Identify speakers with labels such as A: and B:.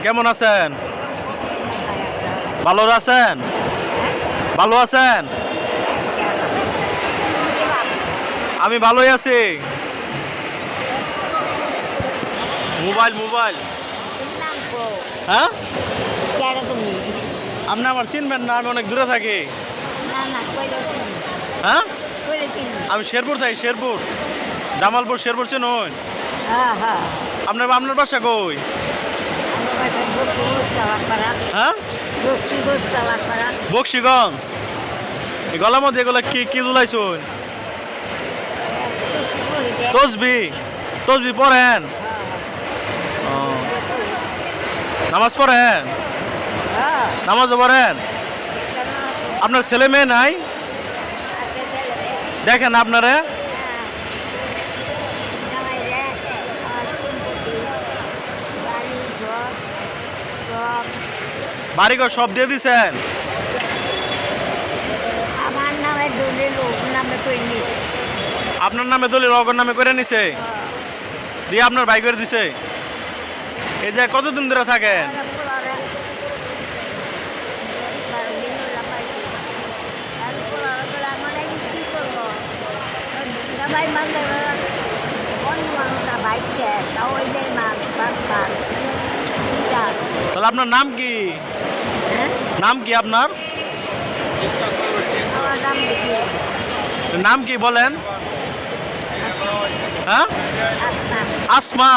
A: কেমন আছেন? ভালো আছেন? ভালো আছেন? আমি ভালোই আছি। মোবাইল মোবাইল হ্যাঁ, আপনি আমার চিনবেন না, আমি অনেক দূরে থাকি। হ্যাঁ, আমি শেরপুর থাকি, শেরপুর, জামালপুর, শেরপুর চিনুন? আপনার আপনার বাসা কই? হ্যাঁ, বক্সিগঞ্জ। এই গলার মধ্যে এগুলো কি কি ঝুলাইছুন? তসবি, তসবি পড়েন? ও, নামাজ পড়েন? নামাজও পড়েন? আপনার ছেলে মেয়ে নাই? দেখেন আপনারে। বাড়িঘর সব দিয়ে দিছেন?
B: আমার নামে দলিল ওর নামে করে নিয়েছে।
A: আপনার নামে দলিল অগর নামে করে নিছে, দিয়ে আপনার ভাই করে দিছে। এই যে কতদিন ধরে থাকেন? তাহলে আপনার নাম কি? নাম কি আপনার? নাম কি বলেন? হ্যাঁ, আসমা।